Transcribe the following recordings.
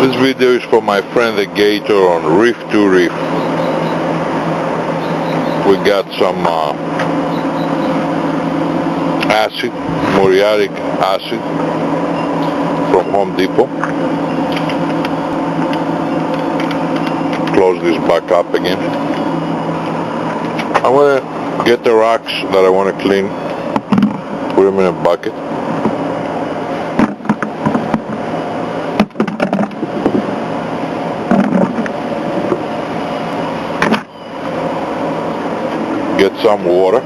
This video is for my friend the Gator on Reef to Reef. We got some acid, Muriatic Accid from Home Depot. Close this back up again. I'm going to get the rocks that I want to clean, put them in a bucket. Get some water.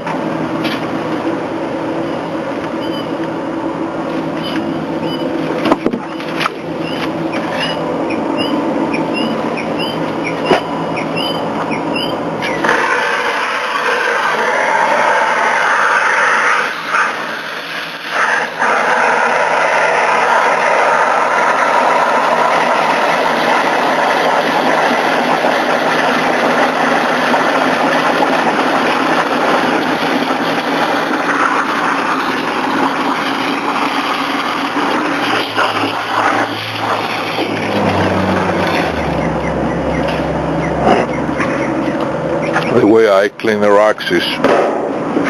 The way I clean the rocks is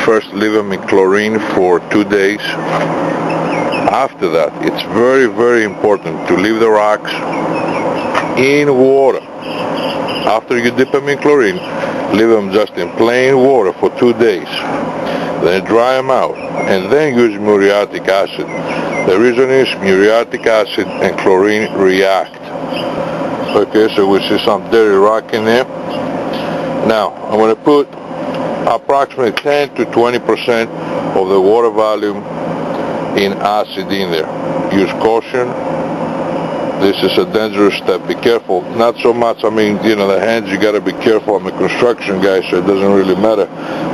first leave them in chlorine for 2 days. After that, it's very, very important to leave the rocks in water. After you dip them in chlorine, leave them just in plain water for 2 days. Then dry them out and then use muriatic acid. The reason is muriatic acid and chlorine react. Okay, so we see some dirty rock in there. Now, I'm going to put approximately 10 to 20% of the water volume in acid in there. Use caution. This is a dangerous step. Be careful. Not so much, I mean, you know, the hands, you got to be careful. I'm a construction guy, so it doesn't really matter.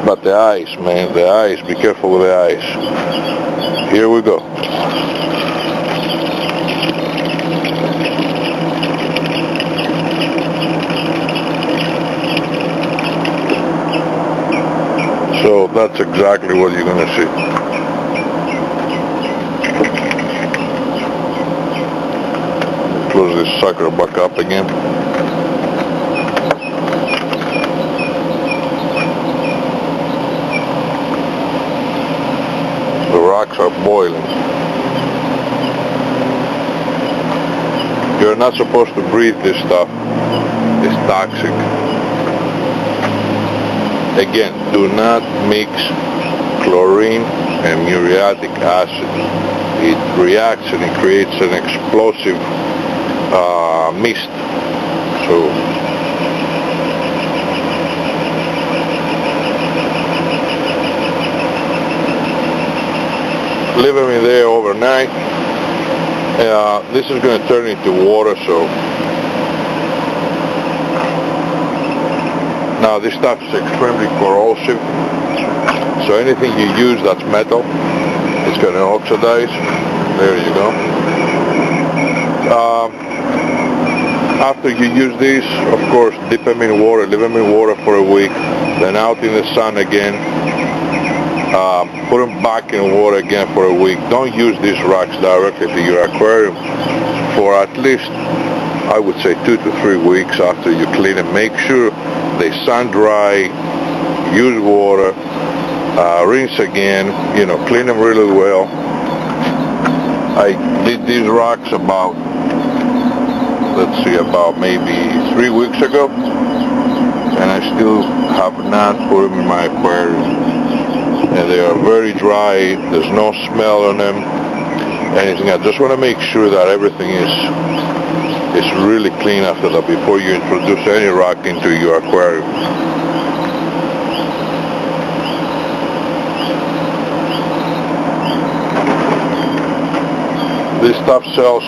But the eyes, man, the eyes, be careful with the eyes. Here we go. So that's exactly what you're going to see. Close this sucker back up again. The rocks are boiling. You're not supposed to breathe this stuff. It's toxic. Again, do not mix chlorine and muriatic acid. It reacts and it creates an explosive mist. So leave them in there overnight. This is going to turn into water, so now this stuff is extremely corrosive, so anything you use that's metal, it's going to oxidize. There you go. After you use these, of course, dip them in water, leave them in water for a week, then out in the sun again, put them back in water again for a week. Don't use these rocks directly to your aquarium for at least, I would say, 2 to 3 weeks after you clean them. Make sure they sun dry, use water, rinse again, you know, clean them really well. I did these rocks about, let's see, about maybe 3 weeks ago, and I still have not put them in my aquarium. And they are very dry, there's no smell on them, anything. I just want to make sure that everything is really clean after that before you introduce any rock into your aquarium. This stuff sells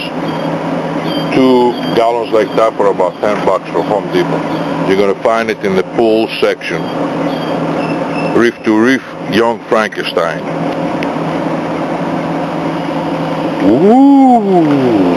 2 gallons like that for about $10 from Home Depot. You're going to find it in the pool section. Reef to Reef, Young Frankenstein. Ooh.